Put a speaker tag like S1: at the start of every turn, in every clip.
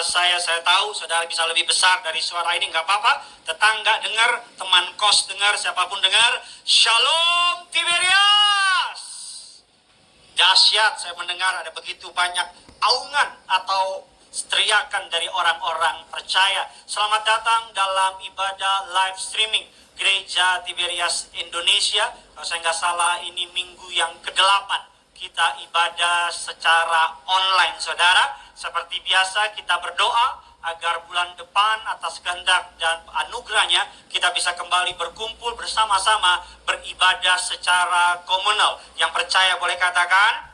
S1: Saya tahu saudara bisa lebih besar dari suara ini, nggak apa-apa. Tetangga dengar, teman kos dengar, siapapun dengar. Shalom Tiberias. Dahsyat, saya mendengar ada begitu banyak aungan atau teriakan dari orang-orang percaya. Selamat datang dalam ibadah live streaming Gereja Tiberias Indonesia. Kalau saya nggak salah, ini minggu yang ke-8 kita ibadah secara online, saudara. Seperti biasa kita berdoa agar bulan depan atas kehendak dan anugerahnya kita bisa kembali berkumpul bersama-sama beribadah secara komunal. Yang percaya boleh katakan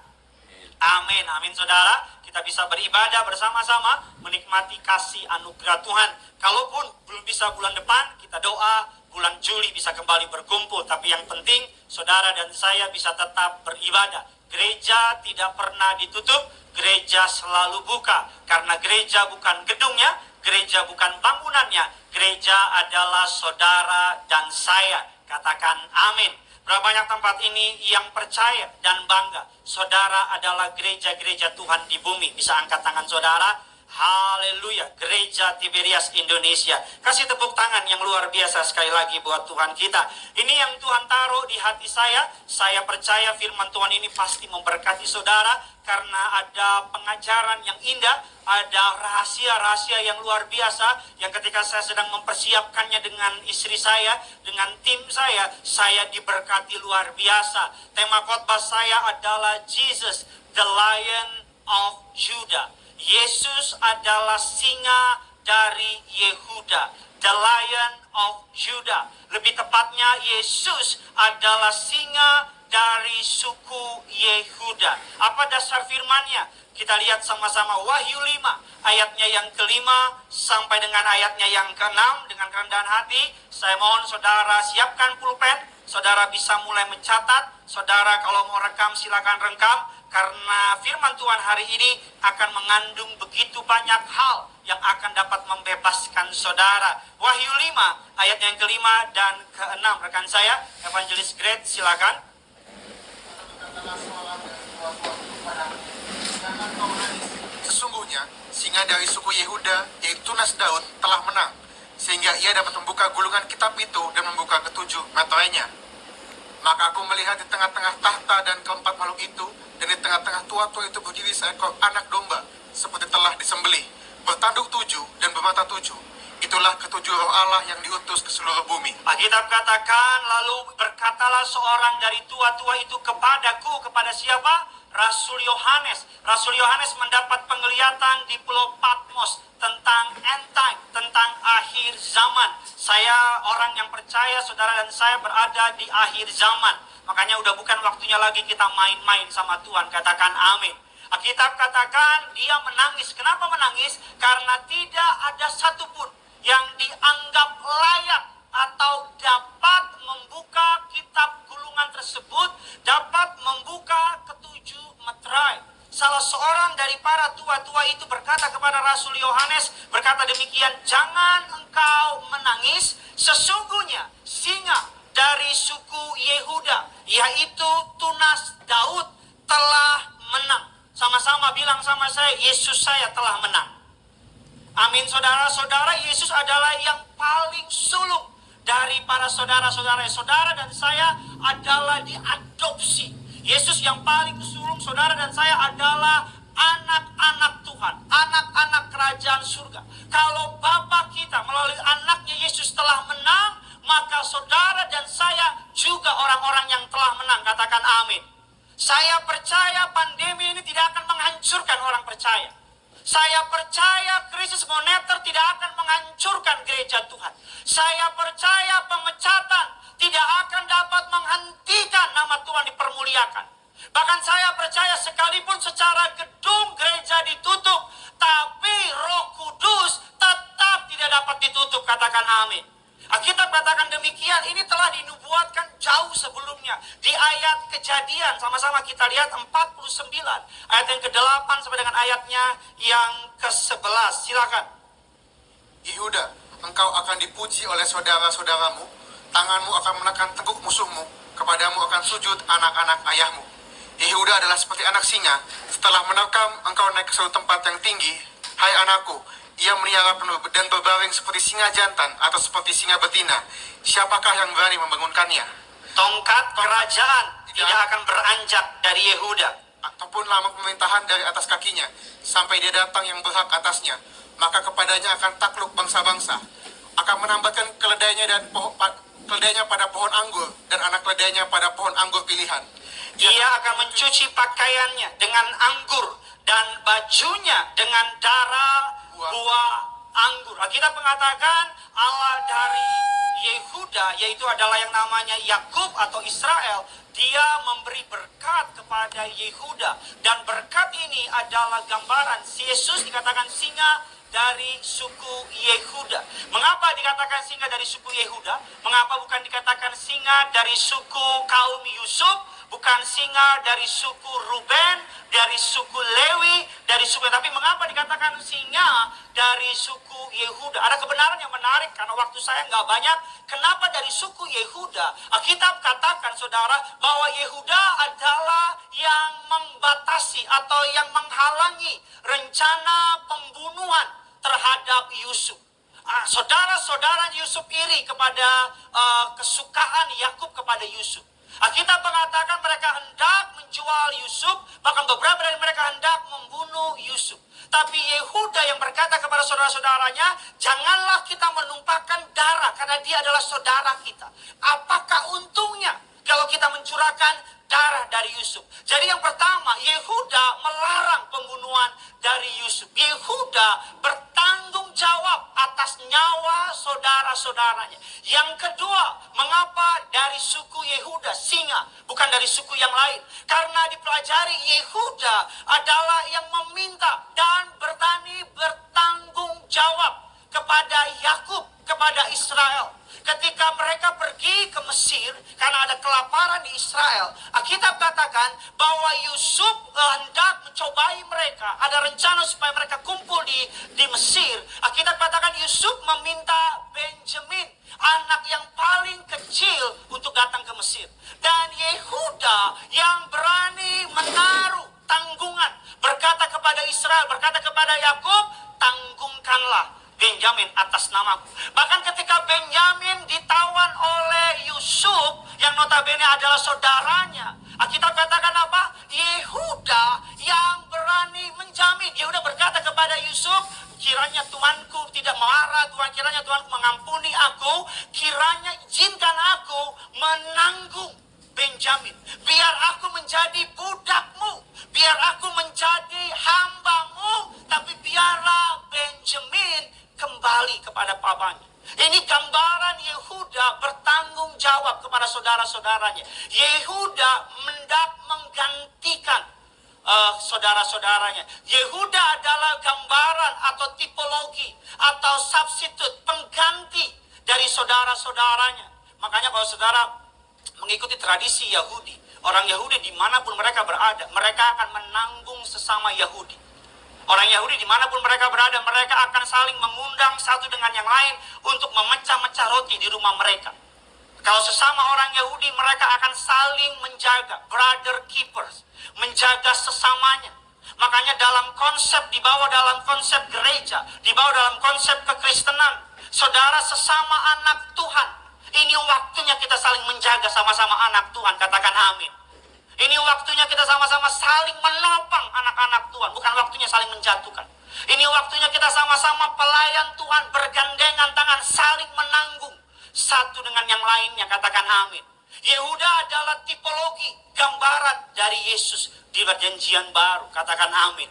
S1: amin. Amin, saudara. Kita bisa beribadah bersama-sama menikmati kasih anugerah Tuhan. Kalaupun belum bisa bulan depan, kita doa bulan Juli bisa kembali berkumpul. Tapi yang penting saudara dan saya bisa tetap beribadah. Gereja tidak pernah ditutup, gereja selalu buka. Karena gereja bukan gedungnya, gereja bukan bangunannya, gereja adalah saudara dan saya. Katakan amin. Berapa banyak tempat ini yang percaya dan bangga saudara adalah gereja-gereja Tuhan di bumi. Bisa angkat tangan saudara. Haleluya, Gereja Tiberias Indonesia. Kasih tepuk tangan yang luar biasa sekali lagi buat Tuhan kita. Ini yang Tuhan taruh di hati saya. Saya percaya firman Tuhan ini pasti memberkati saudara, karena ada pengajaran yang indah, ada rahasia-rahasia yang luar biasa, yang ketika saya sedang mempersiapkannya dengan istri saya, dengan tim saya diberkati luar biasa. Tema khotbah saya adalah Jesus, the Lion of Judah. Yesus adalah singa dari Yehuda, the Lion of Judah. Lebih tepatnya, Yesus adalah singa dari suku Yehuda. Apa dasar firman-Nya? Kita lihat sama-sama Wahyu 5 ayatnya yang ke-5 sampai dengan ayatnya yang ke-6. Dengan kerendahan hati, saya mohon saudara siapkan pulpen. Saudara bisa mulai mencatat. Saudara kalau mau rekam silakan rekam. Karena firman Tuhan hari ini akan mengandung begitu banyak hal yang akan dapat membebaskan saudara. Wahyu 5 ayat yang ke-5 dan ke-6. Rekan saya, Evangelis Great, silakan.
S2: Sesungguhnya singa dari suku Yehuda, yaitu tunas Daud, telah menang, sehingga ia dapat membuka gulungan kitab itu dan membuka ketujuh meterainya. Maka aku melihat di tengah-tengah tahta dan keempat makhluk itu, dan di tengah-tengah tua-tua itu berdiri seekor anak domba, seperti telah disembelih, bertanduk 7 dan bermata 7. Itulah ketujuh roh Allah yang diutus ke seluruh bumi.
S1: Alkitab katakan, lalu berkatalah seorang dari tua-tua itu kepadaku. Kepada siapa? Rasul Yohanes. Rasul Yohanes mendapat penglihatan di Pulau Patmos tentang end time, tentang akhir zaman. Saya orang yang percaya saudara dan saya berada di akhir zaman. Makanya udah bukan waktunya lagi kita main-main sama Tuhan. Katakan amin. Alkitab katakan dia menangis. Kenapa menangis? Karena tidak ada satupun yang dianggap layak atau dapat membuka kitab gulungan tersebut, dapat membuka ketujuh meterai. Salah seorang dari para tua-tua itu berkata kepada Rasul Yohanes, berkata demikian, jangan engkau menangis, sesungguhnya singa dari suku Yehuda, yaitu tunas Daud, telah menang. Sama-sama bilang sama saya, Yesus saya telah menang. Amin, saudara-saudara. Yesus adalah yang paling sulung dari para saudara-saudara. Saudara dan saya adalah diadopsi. Yesus yang paling sulung, saudara dan saya adalah anak-anak Tuhan, anak-anak kerajaan surga. Kalau Bapa kita melalui anaknya Yesus telah menang, maka saudara dan saya juga orang-orang yang telah menang. Katakan amin. Saya percaya pandemi ini tidak akan menghancurkan orang percaya. Saya percaya krisis moneter tidak akan menghancurkan gereja Tuhan. Saya percaya pemecatan tidak akan dapat menghentikan nama Tuhan dipermuliakan. Bahkan saya percaya sekalipun secara gedung gereja ditutup, tapi Roh Kudus tetap tidak dapat ditutup. Katakan amin. Alkitab katakan demikian, ini telah dinubuatkan jauh sebelumnya. Di ayat Kejadian, sama-sama kita lihat 49, ayat yang ke-8 sampai dengan ayatnya yang ke-11. Silakan.
S2: Yehuda, engkau akan dipuji oleh saudara-saudaramu, tanganmu akan menekan teguk musuhmu, kepadamu akan sujud anak-anak ayahmu. Yehuda adalah seperti anak singa, setelah menerkam engkau naik ke suatu tempat yang tinggi, Hai anakku, ia melihara penuh dan berbaring seperti singa jantan atau seperti singa betina. Siapakah yang berani membangunkannya?
S1: Tongkat kerajaan tidak akan beranjak dari Yehuda,
S2: Ataupun lama pemerintahan dari atas kakinya, sampai dia datang yang berhak atasnya. Maka kepadanya akan takluk bangsa-bangsa. Akan menambatkan keledainya keledainya pada pohon anggur, dan anak keledainya pada pohon anggur pilihan.
S1: Ia akan mencuci pakaiannya dengan anggur dan bajunya dengan darah buah anggur. Kita mengatakan Allah dari Yehuda, yaitu adalah yang namanya Yakub atau Israel, dia memberi berkat kepada Yehuda, dan berkat ini adalah gambaran Yesus dikatakan singa dari suku Yehuda. Mengapa dikatakan singa dari suku Yehuda? Mengapa bukan dikatakan singa dari suku kaum Yusuf? Bukan singa dari suku Ruben, dari suku Lewi, dari suku, tapi mengapa dikatakan singa dari suku Yehuda? Ada kebenaran yang menarik, karena waktu saya nggak banyak. Kenapa dari suku Yehuda? Alkitab katakan, saudara, bahwa Yehuda adalah yang membatasi atau yang menghalangi rencana pembunuhan terhadap Yusuf. Saudara-saudara Yusuf iri kepada kesukaan Yakub kepada Yusuf. Alkitab mengatakan mereka hendak menjual Yusuf, bahkan beberapa dari mereka hendak membunuh Yusuf. Tapi Yehuda yang berkata kepada saudara-saudaranya, janganlah kita menumpahkan darah, karena dia adalah saudara kita. Apakah untungnya kalau kita mencurahkan darah dari Yusuf? Jadi yang pertama, Yehuda melarang pembunuhan dari Yusuf. Yehuda bertanggung jawab atas nyawa saudara-saudaranya. Yang kedua, mengapa dari suku Yehuda singa, bukan dari suku yang lain? Karena dipelajari Yehuda adalah yang meminta dan bertani bertanggung jawab kepada Yakub, kepada Israel. Ketika mereka pergi ke Mesir karena ada kelaparan di Israel, Alkitab katakan bahwa Yusuf hendak mencobai mereka. Ada rencana supaya mereka kumpul di Mesir. Alkitab katakan Yusuf meminta Benjamin, anak yang paling kecil, untuk datang ke Mesir. Dan Yehuda yang berani menaruh tanggungan, berkata kepada Israel, berkata kepada Yakub, tanggungkanlah Benjamin atas namaku. Bahkan ketika Benjamin ditawan oleh Yusuf, yang notabene adalah saudaranya, Alkitab katakan apa? Yehuda yang berani menjamin. Yehuda berkata kepada Yusuf, kiranya Tuanku tidak marah, kiranya Tuanku mengampuni aku, kiranya izinkan aku menanggung Benjamin. Biar aku menjadi budakmu, biar aku menjadi hambamu, tapi biarlah Benjamin kembali kepada papanya. Ini gambaran Yehuda bertanggung jawab kepada saudara-saudaranya. Yehuda hendak menggantikan saudara-saudaranya. Yehuda adalah gambaran atau tipologi atau substitute, pengganti dari saudara-saudaranya. Makanya kalau saudara mengikuti tradisi Yahudi, orang Yahudi dimanapun mereka berada, mereka akan menanggung sesama Yahudi. Orang Yahudi dimanapun mereka berada, mereka akan saling mengundang satu dengan yang lain untuk memecah-mecah roti di rumah mereka. Kalau sesama orang Yahudi, mereka akan saling menjaga, brother keepers, menjaga sesamanya. Makanya dalam konsep, dibawa dalam konsep gereja, dibawa dalam konsep kekristenan, saudara sesama anak Tuhan, ini waktunya kita saling menjaga sama-sama anak Tuhan, katakan amin. Ini waktunya kita sama-sama saling menopang anak-anak Tuhan, bukan waktunya saling menjatuhkan. Ini waktunya kita sama-sama pelayan Tuhan, bergandengan tangan, saling menanggung satu dengan yang lainnya, katakan amin. Yehuda adalah tipologi, gambaran dari Yesus di perjanjian baru, katakan amin.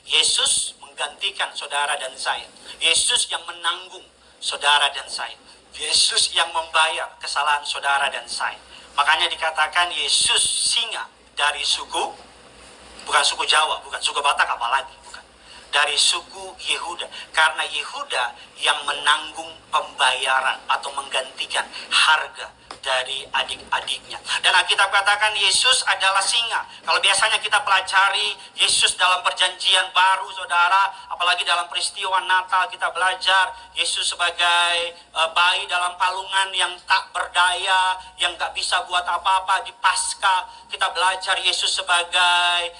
S1: Yesus menggantikan saudara dan saya. Yesus yang menanggung saudara dan saya. Yesus yang membayar kesalahan saudara dan saya. Makanya dikatakan Yesus singa dari suku, bukan suku Jawa, bukan suku Batak apalagi, bukan. Dari suku Yehuda. Karena Yehuda yang menanggung pembayaran atau menggantikan harga dari adik-adiknya. Dan Alkitab katakan Yesus adalah singa. Kalau biasanya kita pelajari Yesus dalam perjanjian baru, saudara, apalagi dalam peristiwa Natal kita belajar Yesus sebagai bayi dalam palungan yang tak berdaya, yang gak bisa buat apa-apa. Di Paskah kita belajar Yesus sebagai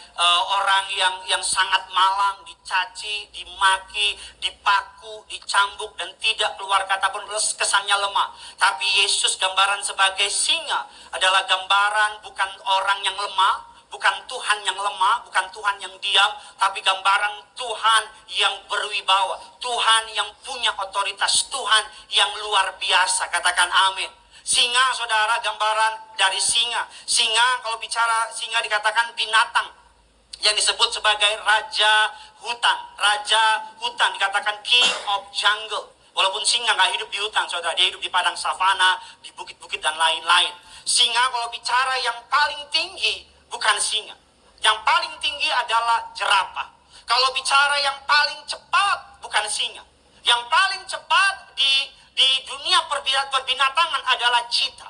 S1: orang yang sangat malang, dicaci, dimaki, dipaku, dicambuk, dan tidak keluar kata pun, kesannya lemah. Tapi Yesus gambaran sebagai singa adalah gambaran bukan orang yang lemah, bukan Tuhan yang lemah, bukan Tuhan yang diam, tapi gambaran Tuhan yang berwibawa, Tuhan yang punya otoritas, Tuhan yang luar biasa. Katakan amin. Singa, saudara, gambaran dari singa. Singa, kalau bicara singa dikatakan binatang yang disebut sebagai raja hutan. Raja hutan dikatakan king of jungle. Walaupun singa nggak hidup di hutan, saudara, dia hidup di padang savana, di bukit-bukit dan lain-lain. Singa kalau bicara yang paling tinggi bukan singa. Yang paling tinggi adalah jerapah. Kalau bicara yang paling cepat bukan singa. Yang paling cepat di dunia perbinatangan adalah cheetah.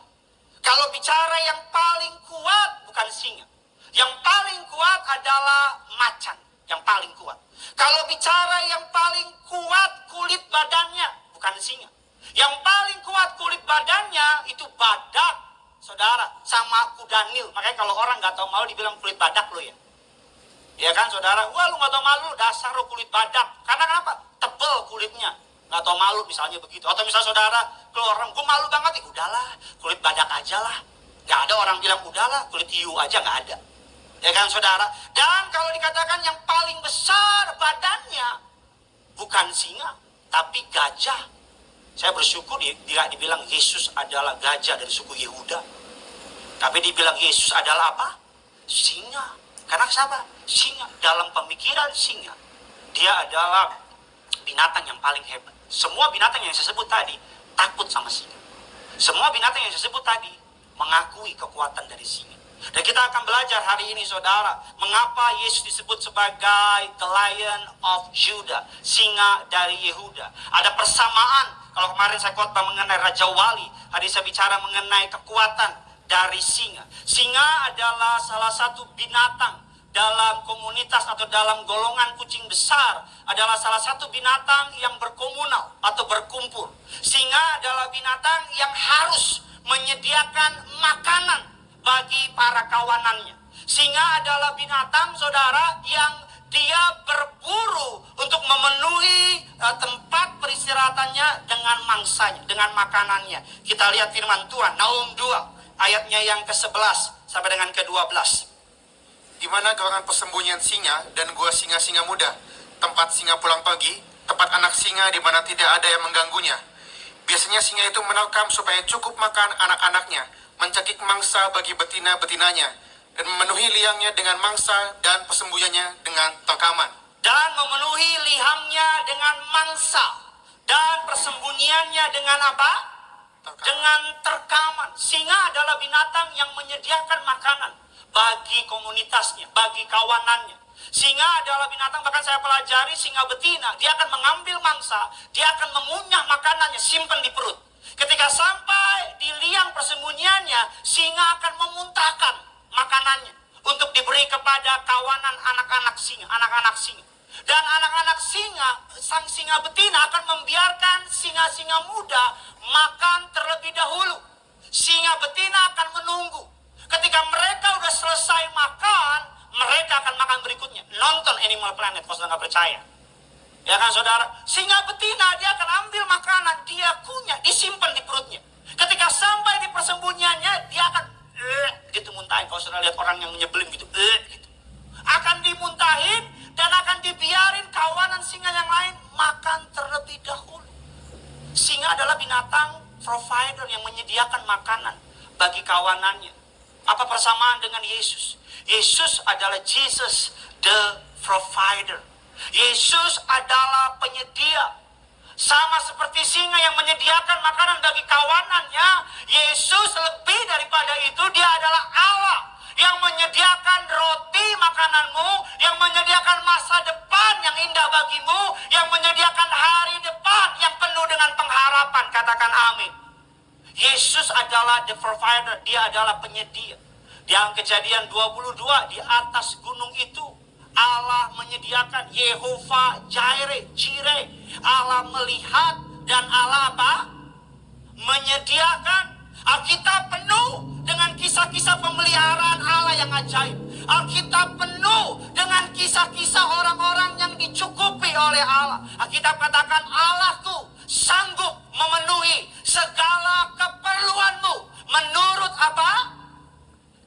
S1: Kalau bicara yang paling kuat bukan singa. Yang paling kuat adalah macan. Yang paling kuat. Kalau bicara yang paling kuat kulit badannya bukan singa. Yang paling kuat kulit badannya itu badak, saudara, sama kuda Nil. Makanya kalau orang nggak tahu malu dibilang kulit badak lo ya. Ya kan, saudara? Wah, lu nggak tahu malu, dasar lo kulit badak. Karena kenapa? Tebel kulitnya. Nggak tahu malu misalnya begitu. Atau misal saudara keluar orang, gue malu banget. Udahlah, kulit badak aja lah. Nggak ada orang bilang udahlah, kulit hiu aja nggak ada. Ya kan, saudara? Dan kalau dikatakan yang paling besar badannya bukan singa, tapi gajah. Saya bersyukur dia dibilang Yesus adalah gajah dari suku Yehuda. Tapi dibilang Yesus adalah apa? Singa. Karena siapa? Singa. Dalam pemikiran singa, dia adalah binatang yang paling hebat. Semua binatang yang saya sebut tadi takut sama singa. Semua binatang yang saya sebut tadi mengakui kekuatan dari singa. Dan kita akan belajar hari ini, saudara, mengapa Yesus disebut sebagai the Lion of Judah, singa dari Yehuda. Ada persamaan. Kalau kemarin saya khotbah mengenai Raja Wali, hari saya bicara mengenai kekuatan dari singa. Singa adalah salah satu binatang dalam komunitas atau dalam golongan kucing besar, adalah salah satu binatang yang berkomunal atau berkumpul. Singa adalah binatang yang harus menyediakan makanan bagi para kawanannya. Singa adalah binatang, saudara, yang dia berburu untuk memenuhi tempat peristirahatannya dengan mangsanya, dengan makanannya. Kita lihat firman Tuhan, Nahum 2, ayatnya yang ke-11 sampai dengan ke-12.
S2: Di mana gawangan persembunyian singa dan gua singa-singa muda, tempat singa pulang pagi, tempat anak singa di mana tidak ada yang mengganggunya. Biasanya singa itu menerkam supaya cukup makan anak-anaknya, mencekik mangsa bagi betina-betinanya, dan memenuhi liangnya dengan mangsa dan persembunyiannya dengan terkaman.
S1: Dan memenuhi liangnya dengan mangsa dan persembunyiannya dengan apa? Dengan terkaman. Singa adalah binatang yang menyediakan makanan bagi komunitasnya, bagi kawanannya. Singa adalah binatang, bahkan saya pelajari singa betina, dia akan mengambil mangsa, dia akan mengunyah makanannya, simpan di perut. Ketika sampai di liang persembunyiannya, singa akan memuntahkan makanannya untuk diberi kepada kawanan anak-anak singa, Dan anak-anak singa, sang singa betina akan membiarkan singa-singa muda makan terlebih dahulu. Singa betina akan menunggu. Ketika mereka udah selesai makan, mereka akan makan berikutnya. Nonton Animal Planet kalau sudah nggak percaya. Ya kan, saudara? Singa betina dia akan ambil makanan, dia kunyah, disimpan di perutnya. Ketika sampai di persembunyiannya, dia akan gitu muntahin. Kalau sudah lihat orang yang nyebelin gitu, gitu. Akan dimuntahin dan akan dibiarin kawanan singa yang lain makan terlebih dahulu. Singa adalah binatang provider yang menyediakan makanan bagi kawanannya. Apa persamaan dengan Yesus? Yesus adalah Jesus the provider. Yesus adalah penyedia. Sama seperti singa yang menyediakan makanan bagi kawanannya, Yesus lebih daripada itu, dia adalah Allah yang menyediakan roti makananmu, yang menyediakan masa depan yang indah bagimu, yang menyediakan hari depan yang penuh dengan pengharapan. Katakan amin. Yesus adalah adalah the provider, dia adalah penyedia. Di Kejadian 22, di atas gunung itu Allah menyediakan, Yehova Jireh, Allah melihat dan Allah apa? Menyediakan. Alkitab penuh dengan kisah-kisah pemeliharaan Allah yang ajaib. Alkitab penuh dengan kisah-kisah orang-orang yang dicukupi oleh Allah. Alkitab katakan, Allahku sanggup memenuhi segala keperluanmu menurut apa?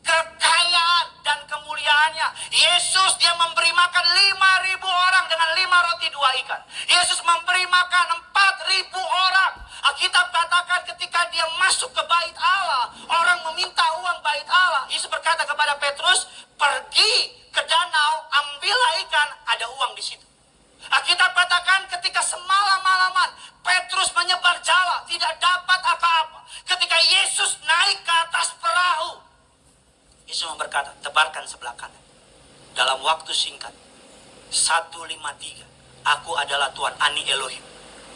S1: Kekayaan dan kemuliaannya. Yesus, dia memberi makan 5.000 orang dengan 5 roti 2 ikan. Yesus memberi makan 4.000 orang. Alkitab katakan ketika dia masuk ke bait Allah, orang meminta uang bait Allah. Yesus berkata kepada Petrus, pergi ke danau, ambillah ikan, ada uang di situ. Alkitab katakan ketika semalam-malaman Petrus menyebar jala, tidak dapat apa-apa. Ketika Yesus naik ke atas perahu, Yesus berkata, tebarkan sebelah kanan. Dalam waktu singkat, 153, aku adalah Tuhan, Ani Elohim.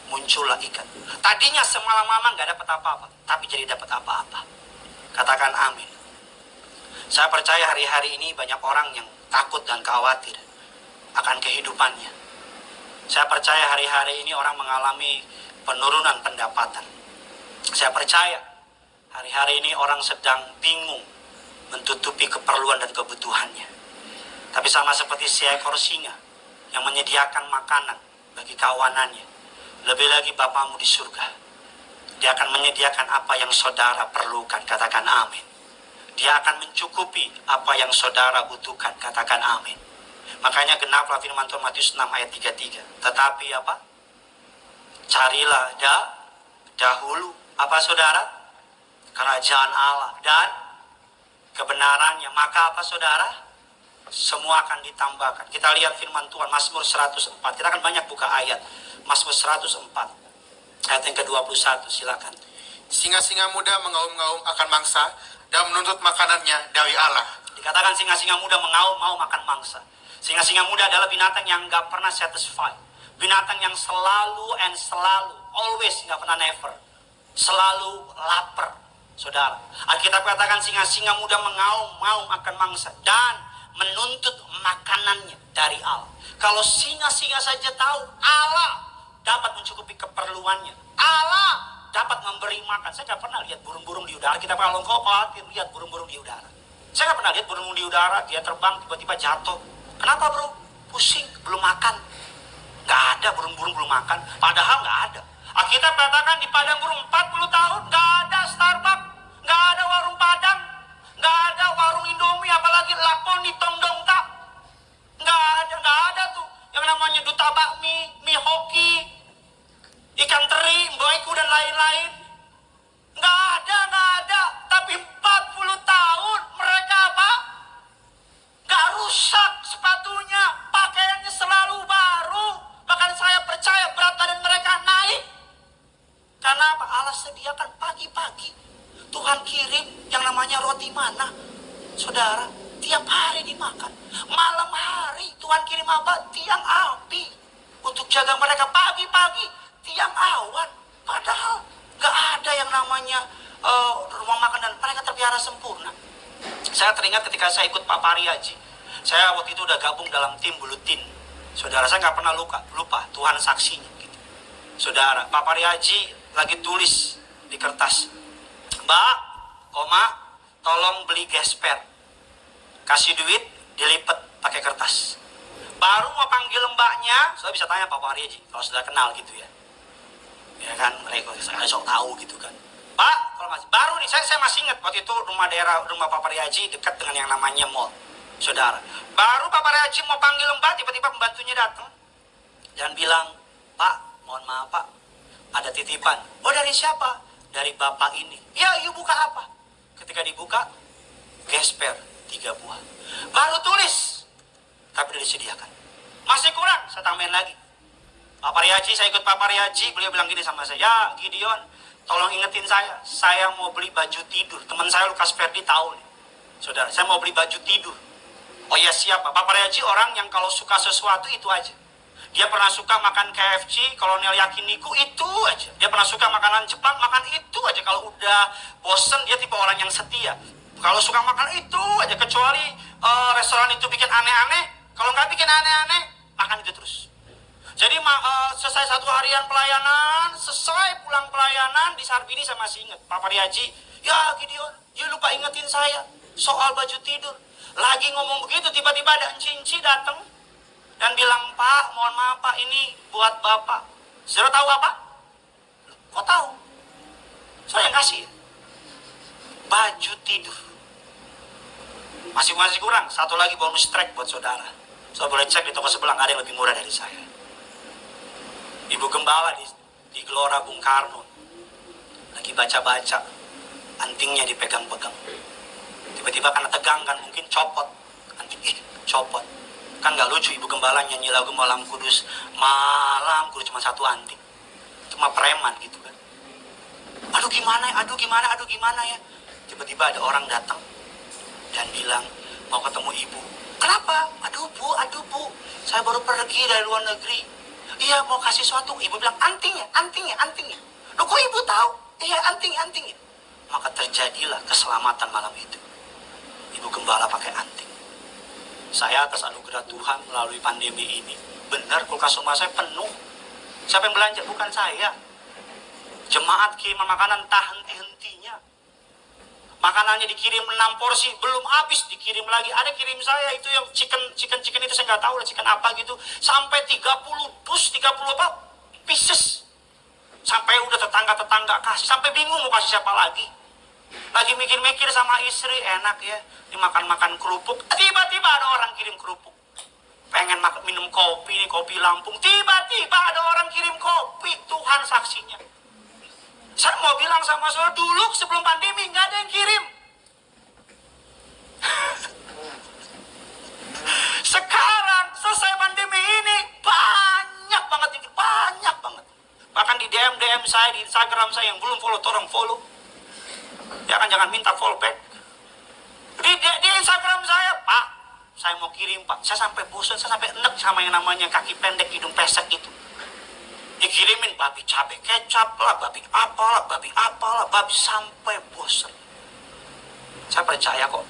S1: Muncullah ikan. Tadinya semalam-malaman gak dapat apa-apa, tapi jadi dapat apa-apa. Katakan amin. Saya percaya hari-hari ini banyak orang yang takut dan khawatir akan kehidupannya. Saya percaya hari-hari ini orang mengalami penurunan pendapatan. Saya percaya hari-hari ini orang sedang bingung menutupi keperluan dan kebutuhannya. Tapi sama seperti seekor singa yang menyediakan makanan bagi kawanannya, lebih lagi Bapamu di surga, dia akan menyediakan apa yang saudara perlukan. Katakan amin. Dia akan mencukupi apa yang saudara butuhkan. Katakan amin. Makanya genaplah firman Tuhan Matius 6 ayat 33. Tetapi apa? Carilah dahulu apa saudara? Kerajaan Allah dan kebenarannya. Maka apa saudara? Semua akan ditambahkan. Kita lihat firman Tuhan Mazmur 104. Kita akan banyak buka ayat. Mazmur 104 ayat yang ke-21, silakan.
S2: Singa-singa muda mengaum-ngaum akan mangsa dan menuntut makanannya dari Allah.
S1: Dikatakan singa-singa muda mengaum mau makan mangsa. Singa-singa muda adalah binatang yang gak pernah satisfied. Binatang yang selalu always, gak pernah never, selalu lapar. Saudara, Alkitab katakan singa-singa muda mengaum mau makan mangsa dan menuntut makanannya dari Allah. Kalau singa-singa saja tahu Allah dapat mencukupi keperluannya, Allah dapat memberi makan. Saya gak pernah lihat burung-burung di udara. Kita kalau engkau khawatir lihat burung-burung di udara. Saya gak pernah lihat burung di udara, dia terbang tiba-tiba jatuh. Kenapa bro? Pusing, belum makan. Gak ada burung-burung belum makan. Padahal gak ada. Alkitab katakan di padang gurun 40 tahun gak ada Starbucks, gak ada warung Padang, gak ada warung Indomie, apalagi Laponi Tongdong Tak. Gak ada tuh yang namanya duta bakmi, mie hoki, ikan teri, mboiku dan lain-lain. Gak ada. Tapi 40 tahun mereka apa? Gak rusak sepatunya, pakaiannya selalu baru. Bahkan saya percaya berat badan mereka naik. Karena apa? Allah sediakan pagi-pagi. Tuhan kirim yang namanya roti mana, saudara, tiap hari dimakan. Malam hari Tuhan kirim apa? Tiang api untuk jaga mereka. Pagi-pagi tiang awan. Padahal gak ada yang namanya rumah makan dan mereka terpelihara sempurna. Saya teringat ketika saya ikut Pak Pari Haji. Saya waktu itu udah gabung dalam tim Bulutin. Saudara, saya gak pernah lupa Tuhan saksinya gitu. Saudara, Pak Pari Haji lagi tulis di kertas, Mbak, tolong beli gesper. Kasih duit, dilipat pakai kertas. Baru mau panggil mbaknya, saya bisa tanya Pak Pari Haji, kalau sudah kenal gitu ya. Ya kan, mereka sok tahu gitu kan. Pak, kalau masih baru nih, saya masih ingat waktu itu rumah Pak Pari Haji dekat dengan yang namanya mall. Saudara, baru Pak Pari Haji mau panggil mbak, tiba-tiba pembantunya datang dan bilang, Pak, mohon maaf Pak, ada titipan. Oh, dari siapa? Dari bapak ini. Ya, you buka apa? Ketika dibuka, gesper 3 buah. Baru tulis, tapi udah disediakan. Masih kurang, saya tambahin lagi. Pak Pari Haji, saya ikut Pak Pari Haji, beliau bilang gini sama saya, ya Gideon, tolong ingetin saya mau beli baju tidur. Teman saya Lukas Ferdi tahu nih. Saudara, saya mau beli baju tidur. Oh ya siapa? Pak Pari Haji orang yang kalau suka sesuatu itu aja. Dia pernah suka makan KFC, kolonel yakiniku, itu aja. Dia pernah suka makanan Jepang, makan itu aja. Kalau udah bosen, dia tipe orang yang setia. Kalau suka makan itu aja, kecuali restoran itu bikin aneh-aneh. Kalau nggak bikin aneh-aneh, makan itu terus. Jadi selesai satu harian pelayanan, selesai pulang pelayanan, di Sarbini saya masih ingat. Pak Pariaji, ya Gideon, you lupa ingetin saya soal baju tidur. Lagi ngomong begitu, tiba-tiba ada Cinci datang dan bilang, Pak, mohon maaf Pak, ini buat Bapak. Saudara tahu apa? Kok tahu? Saya yang kasih. Baju tidur. Masih kurang. Satu lagi bonus track buat saudara. Saudara boleh cek di toko sebelah, nggak ada yang lebih murah dari saya. Ibu Gembala di Gelora Bung Karno lagi baca-baca, antingnya dipegang-pegang. Tiba-tiba karena tegang kan, mungkin copot. Anting, copot. Kan nggak lucu Ibu Gembala nyanyi lagu Malam Kudus cuma satu anting. Cuma preman gitu kan. Aduh gimana ya. Tiba-tiba ada orang datang dan bilang, mau ketemu ibu. Kenapa? Aduh bu, saya baru pergi dari luar negeri. Iya, mau kasih sesuatu. Ibu bilang, antingnya. Loh kok ibu tahu? Iya, antingnya. Maka terjadilah keselamatan malam itu. Ibu Gembala pakai anting. Saya atas anugerah Tuhan melalui pandemi ini, benar kulkas rumah saya penuh. Siapa yang belanja? Bukan saya. Jemaat kirim makanan tak henti-hentinya. Makanannya dikirim 6 porsi, belum habis dikirim lagi. Ada kirim saya itu yang chicken itu saya nggak tahu lah chicken apa gitu. Sampai 30 pieces. Sampai udah tetangga kasih, sampai bingung mau kasih siapa lagi. Lagi mikir-mikir sama istri, enak ya, dimakan-makan kerupuk. Tiba-tiba ada orang kirim kerupuk. Pengen minum kopi nih, kopi Lampung. Tiba-tiba ada orang kirim kopi, Tuhan saksinya. Saya mau bilang sama saudara, dulu sebelum pandemi nggak ada yang kirim. Sekarang selesai pandemi ini banyak banget. Bahkan di DM saya, di Instagram saya yang belum follow, tolong follow. Ya kan, jangan minta follow back. Di Instagram saya, Pak, saya mau kirim Pak. Saya sampai bosan, saya sampai enek sama yang namanya kaki pendek, hidung pesek itu. Dikirimin babi cabai kecap lah, babi apalah, babi sampai bosan. Saya percaya kok,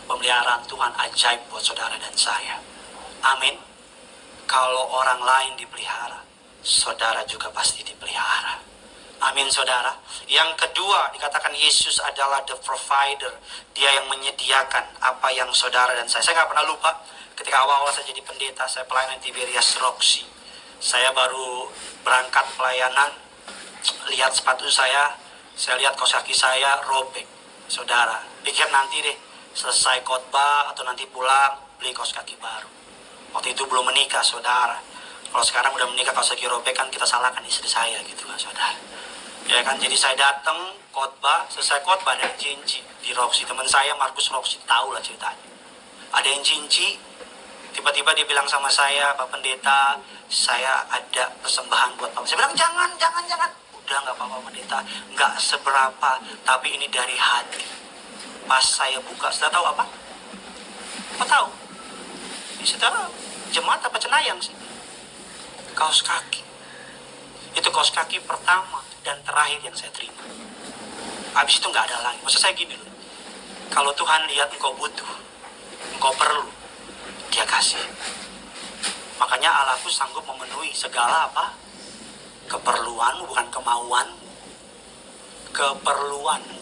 S1: pemeliharaan Tuhan ajaib buat saudara dan saya. Amin. Kalau orang lain dipelihara, saudara juga pasti dipelihara. Amin saudara. Yang kedua, dikatakan Yesus adalah the provider. Dia yang menyediakan apa yang saudara dan saya nggak pernah lupa. Ketika awal-awal saya jadi pendeta, saya pelayanan Tiberias Roxy. Saya baru berangkat pelayanan, lihat sepatu saya lihat kaos kaki saya robek. Saudara, pikir nanti deh, selesai khotbah atau nanti pulang, beli kaos kaki baru. Waktu itu belum menikah saudara. Kalau sekarang udah menikah, kaos kaki robek kan kita salahkan istri saya gitu kan saudara. Ya kan, jadi saya datang khotbah, selesai khotbah ada Cinci di Roxy. Teman saya Markus Roxy, tahu lah ceritanya. Ada yang Cinci, tiba-tiba dia bilang sama saya, Pak Pendeta, saya ada persembahan buat Pak. Saya bilang, jangan. Udah nggak apa-apa Pendeta, nggak seberapa, tapi ini dari hati. Pas saya buka, saudara tahu apa? Apa tahu? Ini saudara, jemaat apa cenayang sih? Kaos kaki. Itu kaos kaki pertama dan terakhir yang saya terima. Habis itu nggak ada lagi. Maksud saya gini loh, kalau Tuhan lihat engkau butuh, engkau perlu, Dia kasih. Makanya Allahku sanggup memenuhi segala apa? Keperluanmu, bukan kemauanmu. Keperluanmu.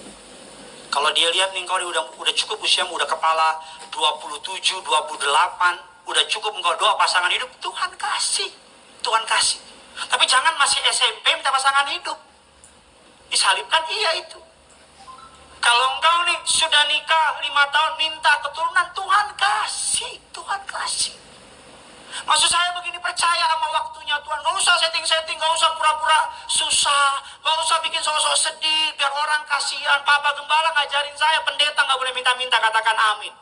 S1: Kalau Dia lihat nih, engkau udah cukup usiamu, udah kepala 27, 28, udah cukup engkau doa pasangan hidup, Tuhan kasih. Tapi jangan masih SMP minta pasangan hidup. Disalibkan, iya itu. Kalau engkau nih sudah nikah 5 tahun minta keturunan, Tuhan kasih. Maksud saya begini, percaya sama waktunya Tuhan. Gak usah setting-setting, gak usah pura-pura susah, gak usah bikin sok-sok sedih biar orang kasihan. Papa Gembala ngajarin saya, pendeta gak boleh minta-minta, katakan amin.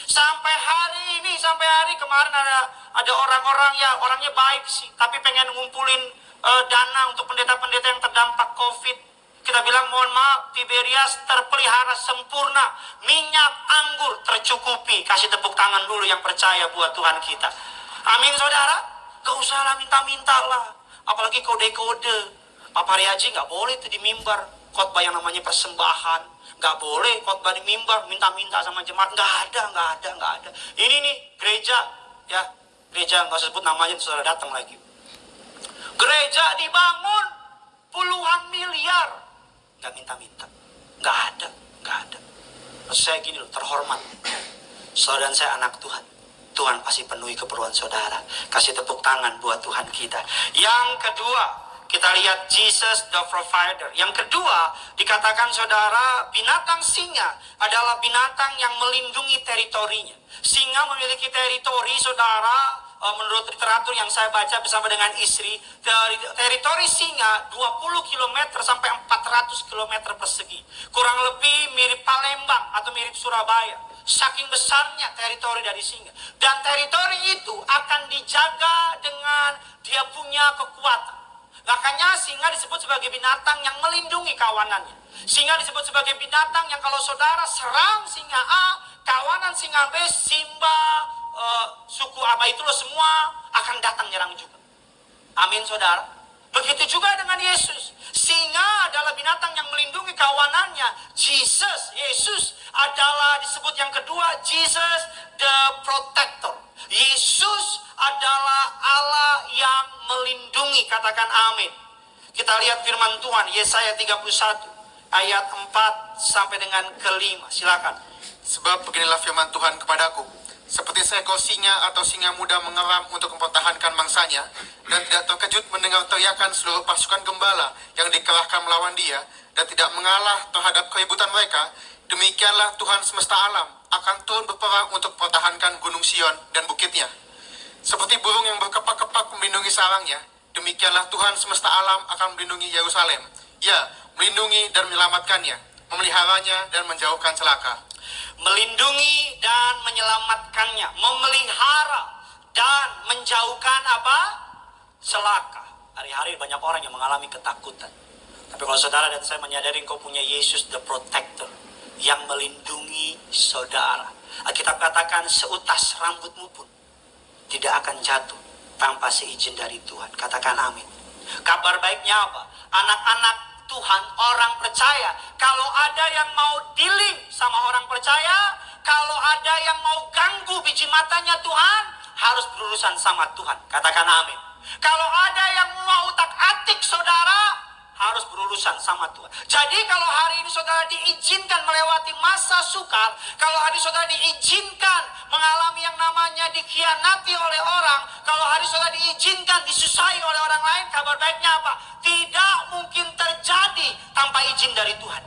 S1: Sampai hari kemarin ada orang-orang ya, orangnya baik sih, tapi pengen ngumpulin dana untuk pendeta-pendeta yang terdampak COVID. Kita bilang, mohon maaf, Tiberias terpelihara sempurna, minyak anggur tercukupi. Kasih tepuk tangan dulu yang percaya buat Tuhan kita. Amin saudara. Gak usah lah minta-minta lah. Apalagi kode-kode. Pak Pariaji gak boleh tuh di mimbar khotbah yang namanya persembahan. Gak boleh khotbah di mimbar minta-minta sama jemaat. Gak ada. Ini nih gereja, ya gereja gak usah sebut namanya, saudara datang lagi. Gereja dibangun puluhan miliar, gak minta-minta. Gak ada. Maksud saya gini loh, terhormat. Saudara dan saya anak Tuhan. Tuhan pasti penuhi keperluan saudara. Kasih tepuk tangan buat Tuhan kita. Yang kedua, kita lihat Jesus the provider. Yang kedua, dikatakan saudara, binatang singa adalah binatang yang melindungi teritorinya. Singa memiliki teritori, saudara. Menurut literatur yang saya baca bersama dengan istri, teritori singa 20 km sampai 400 km persegi. Kurang lebih mirip Palembang atau mirip Surabaya. Saking besarnya teritori dari singa. Dan teritori itu akan dijaga dengan dia punya kekuatan. Makanya singa disebut sebagai binatang yang melindungi kawanannya. Singa disebut sebagai binatang yang kalau saudara serang singa A, kawanan singa B, Simba, suku apa itu loh semua akan datang nyerang juga. Amin saudara. Begitu juga dengan Yesus. Singa adalah binatang yang melindungi kawanannya. Yesus adalah disebut yang kedua, Jesus the protector. Yesus adalah Allah yang melindungi. Katakan amin. Kita lihat firman Tuhan Yesaya 31 ayat 4 sampai dengan ke-5. Silakan.
S2: Sebab beginilah firman Tuhan kepadaku, seperti seekor singa atau singa muda mengeram untuk mempertahankan mangsanya, dan tidak terkejut mendengar teriakan seluruh pasukan gembala yang dikerahkan melawan dia, dan tidak mengalah terhadap keributan mereka, demikianlah Tuhan semesta alam akan turun berperang untuk mempertahankan gunung Sion dan bukitnya. Seperti burung yang berkepak-kepak melindungi sarangnya, demikianlah Tuhan semesta alam akan melindungi Yerusalem. Ya, melindungi dan menyelamatkannya, memeliharanya dan menjauhkan celaka.
S1: Melindungi dan menyelamatkannya, memelihara dan menjauhkan apa? Celaka. Hari-hari banyak orang yang mengalami ketakutan. Tapi kalau saudara dan saya menyadari engkau punya Yesus the protector yang melindungi saudara. Alkitab katakan seutas rambutmu pun tidak akan jatuh tanpa seizin dari Tuhan. Katakan amin. Kabar baiknya apa? Anak-anak Tuhan, orang percaya, kalau ada yang mau dealing sama orang percaya, kalau ada yang mau ganggu biji matanya Tuhan, harus berurusan sama Tuhan. Katakan amin. Kalau ada yang mau utak-atik saudara, harus berurusan sama Tuhan. Jadi kalau hari ini saudara diizinkan melewati masa sukar, kalau hari saudara diizinkan mengalami yang namanya dikhianati oleh orang, kalau hari saudara diizinkan disusahi oleh orang lain, kabar baiknya apa? Tidak mungkin terjadi tanpa izin dari Tuhan.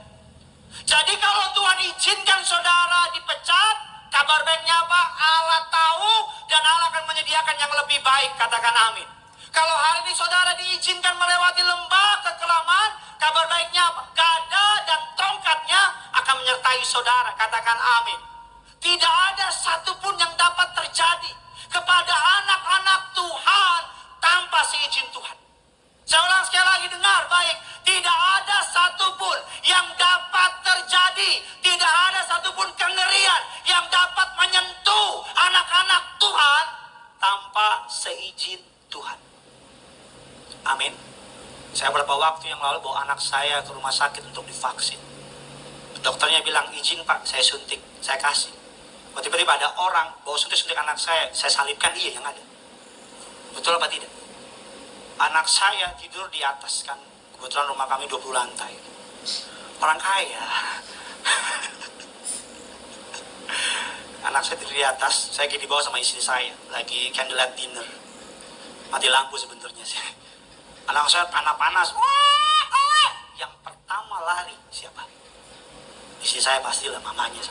S1: Jadi kalau Tuhan izinkan saudara dipecat, kabar baiknya apa? Allah tahu dan Allah akan menyediakan yang lebih baik. Katakan amin. Kalau hari ini saudara diizinkan melewati lembah kekelaman, kabar baiknya apa? Gada dan tongkatnya akan menyertai saudara. Katakan amin. Tidak ada satupun yang dapat terjadi kepada anak-anak Tuhan tanpa seizin Tuhan. Saya ulang sekali lagi, dengar baik. Tidak ada satupun yang dapat terjadi. Tidak ada satupun kengerian yang dapat menyentuh anak-anak Tuhan tanpa seizin Tuhan. Amin. Saya beberapa waktu yang lalu bawa anak saya ke rumah sakit untuk divaksin. Dokternya bilang, izin pak, saya suntik, saya kasih. Tiba-tiba ada orang bawa suntik anak saya salibkan, iya yang ada. Betul apa tidak? Anak saya tidur di atas, kan kebetulan rumah kami 20 lantai. Orang kaya. Anak saya tidur di atas, saya lagi dibawa sama istri saya, lagi candlelight dinner. Mati lampu sebenarnya sih. Anak saya panas-panas. Yang pertama lari siapa? Istri saya pastilah, mamanya.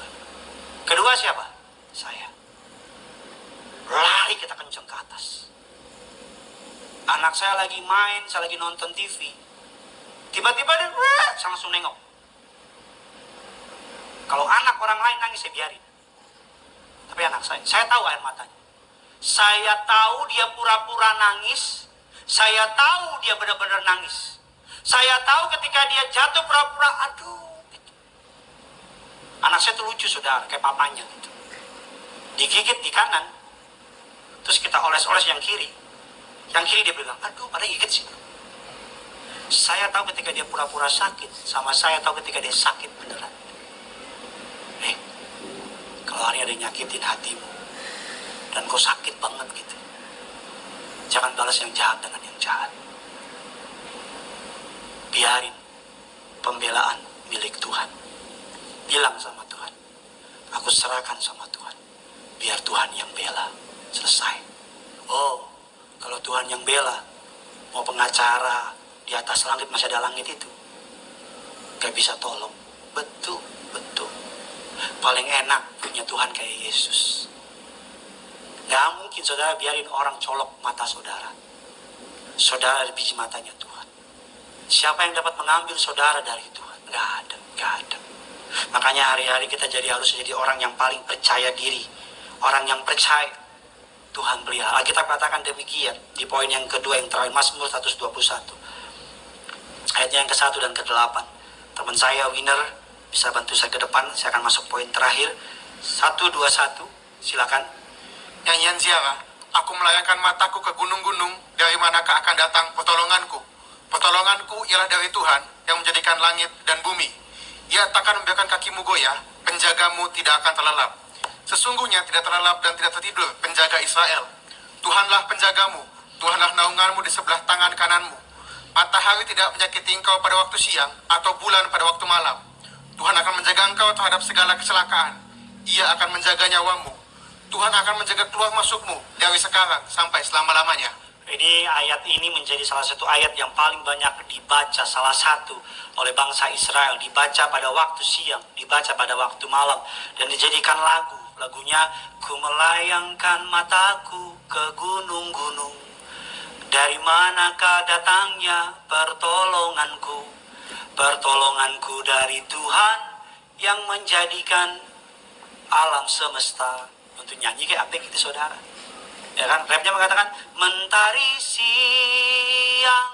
S1: Kedua siapa? Saya. Lari kita kenceng ke atas. Anak saya lagi main, saya lagi nonton TV. Tiba-tiba dia langsung nengok. Kalau anak orang lain nangis, saya biarin. Tapi anak saya tahu air matanya. Saya tahu dia pura-pura nangis. Saya tahu dia benar-benar nangis. Saya tahu ketika dia jatuh pura-pura, aduh. Gitu. Anak saya tuh lucu saudara, kayak papanya gitu. Digigit di kanan, terus kita oles-oles yang kiri. Yang kiri dia bilang, aduh pada inget sih. Saya tahu ketika dia pura-pura sakit, sama saya tahu ketika dia sakit beneran. Kalau hari ada yang nyakitin hatimu, dan kau sakit banget gitu, jangan balas yang jahat dengan yang jahat. Biarin pembelaan milik Tuhan. Bilang sama Tuhan, aku serahkan sama Tuhan. Biar Tuhan yang bela. Selesai. Oh, kalau Tuhan yang bela, mau pengacara di atas langit masih ada langit itu, gak bisa tolong. Betul. Paling enak punya Tuhan kayak Yesus. Gak mungkin saudara biarin orang colok mata saudara. Saudara ada biji matanya Tuhan. Siapa yang dapat mengambil saudara dari Tuhan? Gak ada. Makanya hari-hari kita harus jadi orang yang paling percaya diri. Orang yang percaya Tuhan pelihara. Alkitab katakan demikian di poin yang kedua yang terakhir, Mazmur 121. Ayatnya yang ke-1 dan ke-8. Teman saya Winner bisa bantu saya ke depan. Saya akan masuk poin terakhir. 1, 2, 1. Silakan.
S2: Nyanyian ziarah, aku melayangkan mataku ke gunung-gunung, dari manakah akan datang pertolonganku? Pertolonganku ialah dari Tuhan yang menjadikan langit dan bumi. Ia takkan membiarkan kakimu goyah, penjagamu tidak akan terlelap. Sesungguhnya tidak terlelap dan tidak tertidur penjaga Israel. Tuhanlah penjagamu, Tuhanlah naunganmu di sebelah tangan kananmu. Matahari tidak menyakiti engkau pada waktu siang, atau bulan pada waktu malam. Tuhan akan menjaga engkau terhadap segala kecelakaan. Ia akan menjaga nyawamu. Tuhan akan menjaga keluar masukmu dari sekarang sampai selama-lamanya.
S1: Ini ayat ini menjadi salah satu ayat yang paling banyak dibaca, salah satu oleh bangsa Israel. Dibaca pada waktu siang, dibaca pada waktu malam, dan dijadikan lagu. Lagunya, ku melayangkan mataku ke gunung-gunung. Dari manakah datangnya pertolonganku? Pertolonganku dari Tuhan yang menjadikan alam semesta. Untuk nyanyi kayak apa gitu saudara? Ya kan, rapnya mengatakan, mentari siang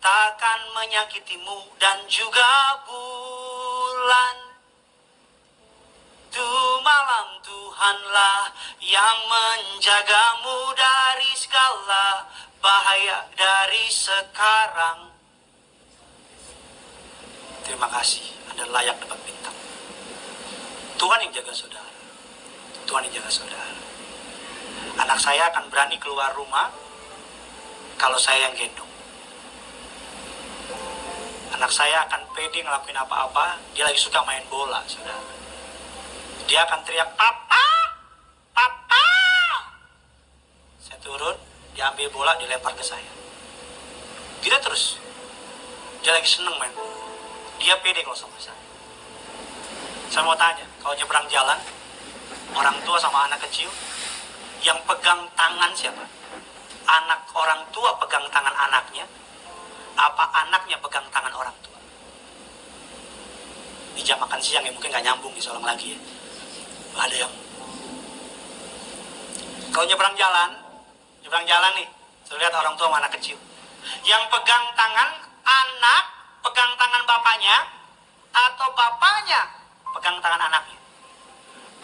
S1: takkan menyakitimu, dan juga bulan. Malam Tuhanlah yang menjagamu dari segala bahaya dari sekarang. Terima kasih, Anda layak dapat bintang. Tuhan yang jaga saudara. Tuhan yang jaga saudara. Anak saya akan berani keluar rumah kalau saya yang gendong. Anak saya akan pede ngelakuin apa-apa. Dia lagi suka main bola, saudara. Dia akan teriak, "Papa! Papa!" Saya turun, dia ambil bola, dilempar ke saya. Gitu terus. Dia lagi seneng main bola. Dia pede kalau sama saya. Saya mau tanya, kalau nyebrang jalan, orang tua sama anak kecil, yang pegang tangan siapa? Anak orang tua pegang tangan anaknya, apa anaknya pegang tangan orang tua? Di jam makan siang ya, mungkin gak nyambung nih seorang lagi ya. Ada yang kalau nyebrang jalan nih, saya lihat orang tua sama anak kecil. Yang pegang tangan anak, pegang tangan bapaknya, atau bapaknya pegang tangan anaknya?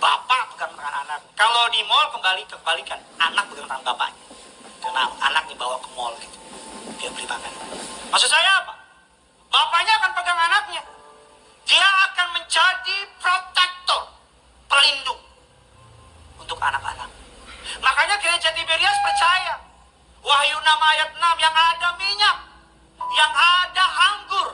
S1: Bapak pegang tangan anak. Kalau di mall kebalikan, anak pegang tangan bapaknya. Karena anak dibawa ke mall gitu, dia beli makan. Maksud saya apa? Bapaknya akan pegang anaknya. Dia akan menjadi protektor, pelindung untuk anak-anak. Makanya gereja Tiberias percaya, Wahyu 6 ayat 6, yang ada minyak, yang ada anggur,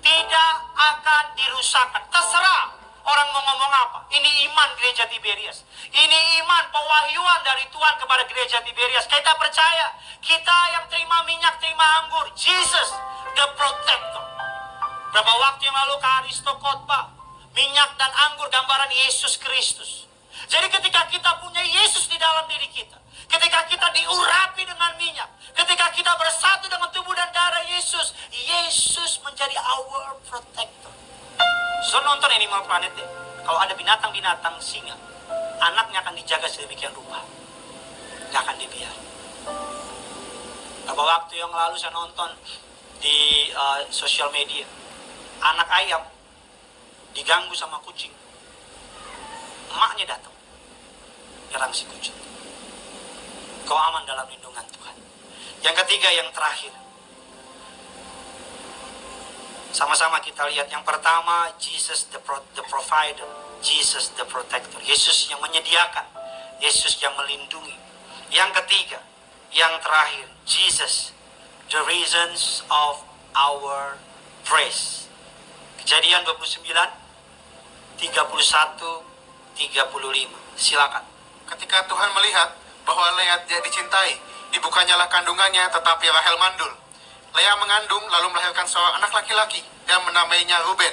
S1: tidak akan dirusakkan. Terserah orang mau ngomong apa. Ini iman gereja Tiberias. Ini iman pewahyuan dari Tuhan kepada gereja Tiberias. Kita percaya, kita yang terima minyak, terima anggur. Jesus, the protector. Berapa waktu yang lalu Kak Aristo khotbah, minyak dan anggur gambaran Yesus Kristus. Jadi ketika kita punya Yesus di dalam diri kita, ketika kita diurapi dengan minyak, ketika kita bersatu dengan tubuh dan darah Yesus, Yesus menjadi our protector. So nonton Animal Planet deh. Kalau ada binatang-binatang singa, anaknya akan dijaga sedemikian rupa, gak akan dibiarkan. Beberapa waktu yang lalu saya nonton di sosial media, anak ayam diganggu sama kucing. Emaknya datang, nyerang si kucing. Kau aman dalam lindungan Tuhan. Yang ketiga, yang terakhir. Sama-sama kita lihat. Yang pertama, Jesus the provider, Jesus the protector. Yesus yang menyediakan, Yesus yang melindungi. Yang ketiga, yang terakhir, Jesus the reasons of our praise. Kejadian 29, 31, 35. Silakan.
S2: Ketika Tuhan melihat bahwa Lea tidak dicintai, dibukanyalah kandungannya, tetapi Rahel mandul. Lea mengandung lalu melahirkan seorang anak laki-laki dan menamainya Ruben.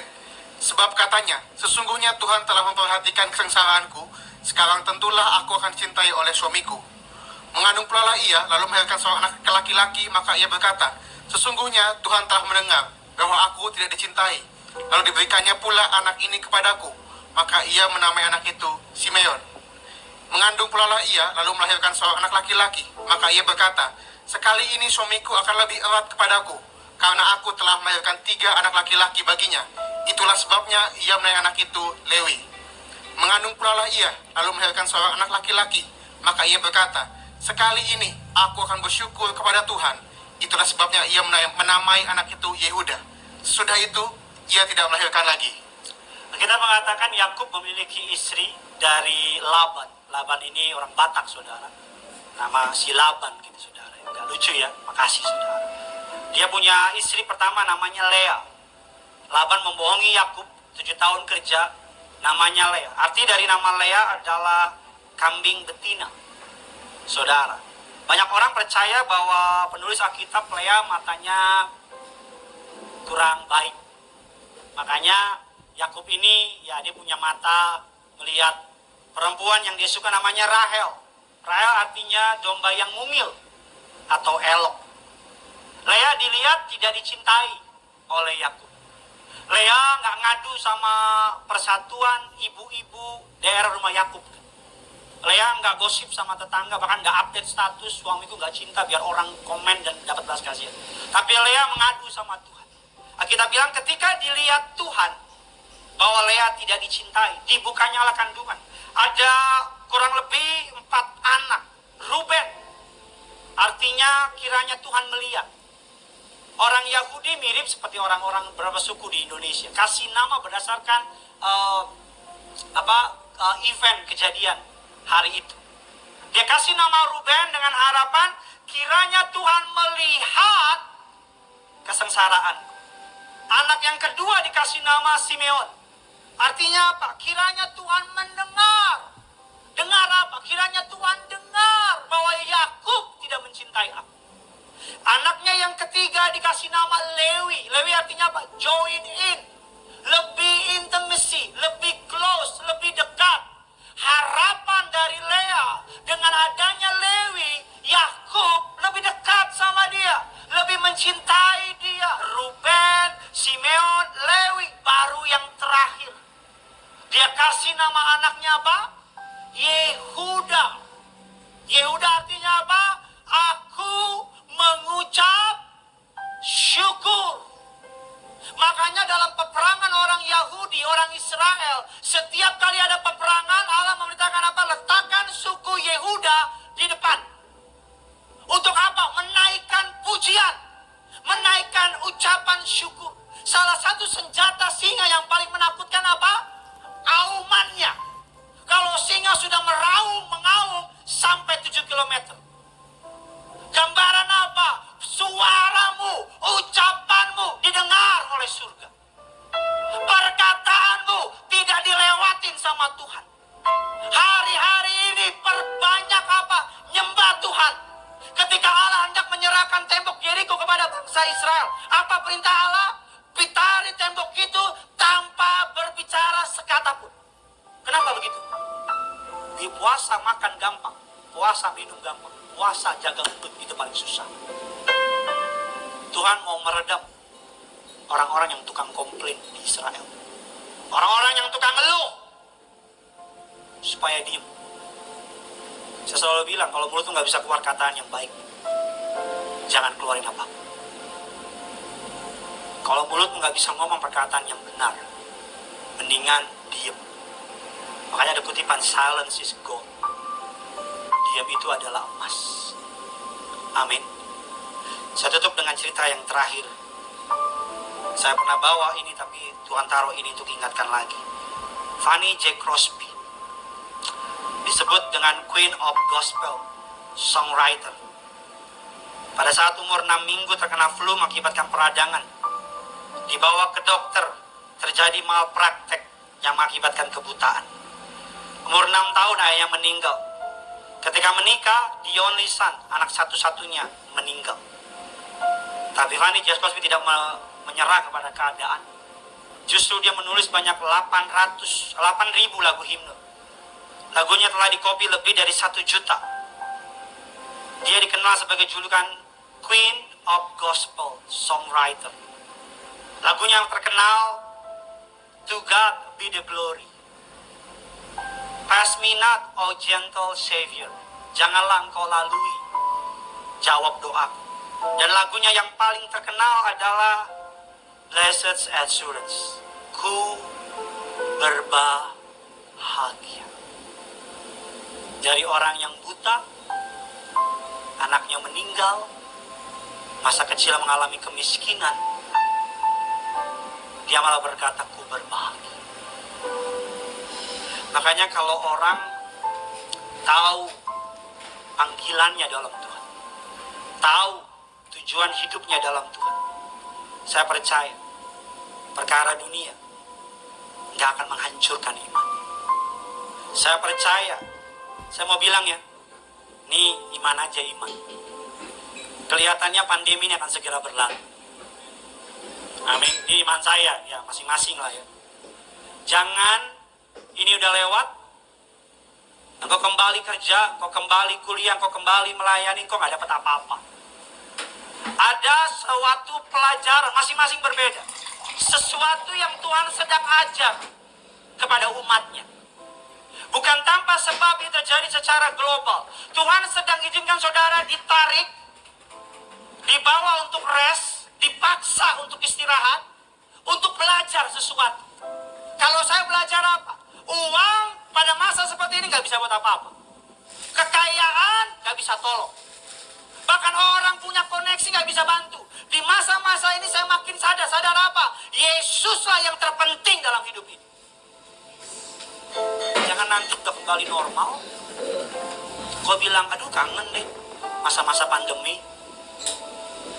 S2: Sebab katanya, sesungguhnya Tuhan telah memperhatikan kesengsaraanku, sekarang tentulah aku akan dicintai oleh suamiku. Mengandung pula ia lalu melahirkan seorang anak laki-laki, maka ia berkata, sesungguhnya Tuhan telah mendengar bahwa aku tidak dicintai. Lalu diberikannya pula anak ini kepadaku, maka ia menamai anak itu Simeon. Mengandung pula ia lalu melahirkan seorang anak laki-laki, maka ia berkata, sekali ini suamiku akan lebih erat kepadaku, karena aku telah melahirkan 3 anak laki-laki baginya. Itulah sebabnya ia menamai anak itu Lewi. Mengandung pula ia lalu melahirkan seorang anak laki-laki, maka ia berkata, sekali ini aku akan bersyukur kepada Tuhan. Itulah sebabnya ia menamai anak itu Yehuda. Sesudah itu ia tidak melahirkan lagi.
S1: Kita mengatakan Yakub memiliki istri dari Laban. Laban ini orang Batak, saudara. Nama si Laban gitu, saudara. Agak lucu ya, makasih saudara. Dia punya istri pertama namanya Lea. Laban membohongi Yakub 7 tahun kerja, namanya Lea. Arti dari nama Lea adalah kambing betina, saudara. Banyak orang percaya bahwa penulis Alkitab Lea matanya kurang baik. Makanya Yakub ini ya dia punya mata melihat perempuan yang dia suka namanya Rahel. Rahel artinya domba yang mungil atau elok. Lea dilihat tidak dicintai oleh Yakub. Lea nggak ngadu sama persatuan ibu-ibu daerah rumah Yakub. Lea nggak gosip sama tetangga, bahkan nggak update status suamiku nggak cinta biar orang komen dan dapat balas kasihan. Tapi Lea mengadu sama Tuhan. Kita bilang ketika dilihat Tuhan bahwa Lea tidak dicintai, dibukanyalah kandungan. Ada kurang lebih 4 anak Ruben. Artinya kiranya Tuhan melihat. Orang Yahudi mirip seperti orang-orang beberapa suku di Indonesia. Kasih nama berdasarkan event kejadian hari itu. Dia kasih nama Ruben dengan harapan kiranya Tuhan melihat kesengsaraan. Anak yang kedua dikasih nama Simeon. Artinya apa? Kiranya Tuhan mendengar. Dengar apa? Kiranya Tuhan dengar bahwa Yakub tidak mencintai aku. Anaknya yang ketiga dikasih nama Lewi. Lewi artinya apa? Join in. Lebih intimacy, lebih close, lebih dekat. Harapan dari Lea dengan adanya Lewi, Yakub lebih dekat sama dia, lebih mencintai dia. Ruben, Simeon, Lewi, baru yang terakhir dia kasih nama anaknya apa? Yehuda. Yehuda artinya apa? Aku mengucap syukur. Makanya dalam peperangan orang Yahudi, orang Israel, setiap kali ada peperangan, Allah memerintahkan apa? Letakkan suku Yehuda di depan. Untuk apa? Menaikkan pujian, menaikkan ucapan syukur. Salah satu senjata singa yang paling menakutkan apa? Aumannya. Kalau singa sudah meraung, mengaum sampai 7 km. Gambaran apa? Suaramu, ucapanmu didengar oleh surga. Perkataanmu tidak dilewatin sama Tuhan. Hari-hari ini perbanyak apa? Nyembah Tuhan. Ketika Allah hendak menyerahkan tembok Yeriko kepada bangsa Israel, apa perintah Allah? Pitari tembok itu tanpa berbicara sekata pun. Kenapa begitu? Di puasa makan gampang, puasa minum gampang, puasa jaga mulut itu paling susah. Tuhan mau meredam orang-orang yang tukang komplain di Israel. Orang-orang yang tukang ngeluh supaya diem. Saya selalu bilang kalau mulut tuh gak bisa keluar kataan yang baik, jangan keluarin apa-apa. Kalau mulut nggak bisa ngomong perkataan yang benar, mendingan diem. Makanya ada kutipan, silence is gold. Diam itu adalah emas. Amin. Saya tutup dengan cerita yang terakhir. Saya pernah bawa ini, tapi Tuhan taruh ini untuk ingatkan lagi. Fanny J. Crosby disebut dengan Queen of Gospel Songwriter. Pada saat umur 6 minggu terkena flu mengakibatkan peradangan. Dibawa ke dokter, terjadi malpraktek yang mengakibatkan kebutaan. Umur 6 tahun ayahnya meninggal. Ketika menikah, the only son, anak satu-satunya, meninggal. Tapi Fanny J. Crosby tidak menyerah kepada keadaan. Justru dia menulis banyak 8.000 lagu himne. Lagunya telah dikopi lebih dari 1 juta. Dia dikenal sebagai julukan Queen of Gospel Songwriter. Lagunya yang terkenal, To God Be the Glory. Pass me not, O gentle Savior. Janganlah engkau lalui. Jawab doaku. Dan lagunya yang paling terkenal adalah Blessed Assurance. Ku berbahagia. Dari orang yang buta, anaknya meninggal, masa kecil mengalami kemiskinan, dia malah berkata, ku berbahagia. Makanya kalau orang tahu panggilannya dalam Tuhan, tahu tujuan hidupnya dalam Tuhan, saya percaya perkara dunia gak akan menghancurkan iman. Saya percaya, saya mau bilang ya, nih iman aja iman. Kelihatannya pandemi ini akan segera berlalu. Amin. Ini iman saya, ya masing-masing lah ya. Jangan ini udah lewat, engkau kembali kerja, engkau kembali kuliah, engkau kembali melayani, engkau gak dapat apa-apa. Ada suatu pelajaran, masing-masing berbeda. Sesuatu yang Tuhan sedang ajar kepada umatnya. Bukan tanpa sebab itu terjadi secara global. Tuhan sedang izinkan saudara ditarik, dibawa untuk rest, dipaksa untuk istirahat, untuk belajar sesuatu. Kalau saya belajar apa? Uang pada masa seperti ini gak bisa buat apa-apa. Kekayaan gak bisa tolong. Bahkan orang punya koneksi gak bisa bantu. Di masa-masa ini saya makin sadar apa? Yesuslah yang terpenting dalam hidup ini. Jangan nanti udah kembali normal, kau bilang, aduh kangen deh masa-masa pandemi,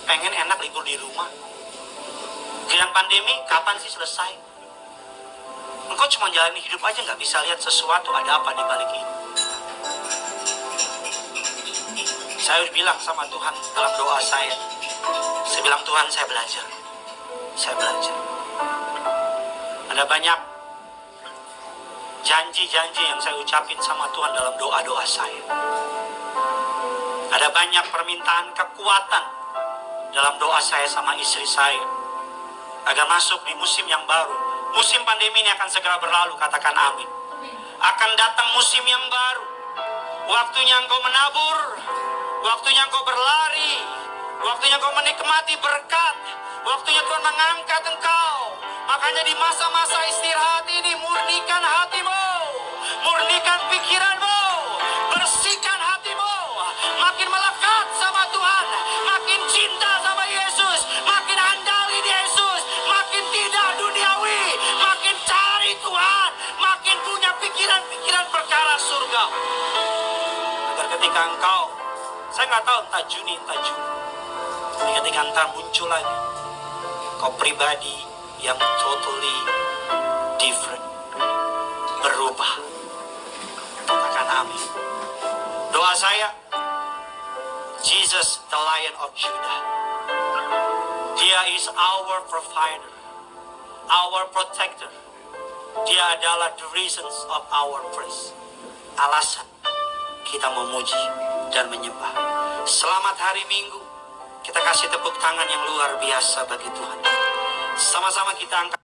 S1: pengen enak libur di rumah. Dengan pandemi, kapan sih selesai? Engkau cuma jalani hidup aja, gak bisa lihat sesuatu ada apa di balik ini. Saya udah bilang sama Tuhan dalam doa saya bilang, Tuhan saya belajar. Ada banyak janji-janji yang saya ucapin sama Tuhan dalam doa-doa saya. Ada banyak permintaan kekuatan dalam doa saya sama istri saya, agar masuk di musim yang baru. Musim pandemi ini akan segera berlalu, katakan amin. Akan datang musim yang baru. Waktunya engkau menabur, waktunya engkau berlari, waktunya engkau menikmati berkat, waktunya Tuhan mengangkat engkau. Makanya di masa-masa istirahat ini, murnikan hatimu, murnikan pikiranmu, bersihkan hatimu, makin melekat sama Tuhan, makin cinta sama Yesus, makin andali di Yesus, makin tidak duniawi, makin cari Tuhan, makin punya pikiran-pikiran perkara surga. Agar ketika engkau, saya nggak tahu entah Juni, tapi ketika entar muncul lagi, kau pribadi yang totally different, berubah. Katakan amin. Doa saya, Jesus the Lion of Judah, Dia is our provider, our protector. Dia adalah the reasons of our praise, alasan kita memuji dan menyembah. Selamat hari Minggu. Kita kasih tepuk tangan yang luar biasa bagi Tuhan. Sama-sama kita angkat.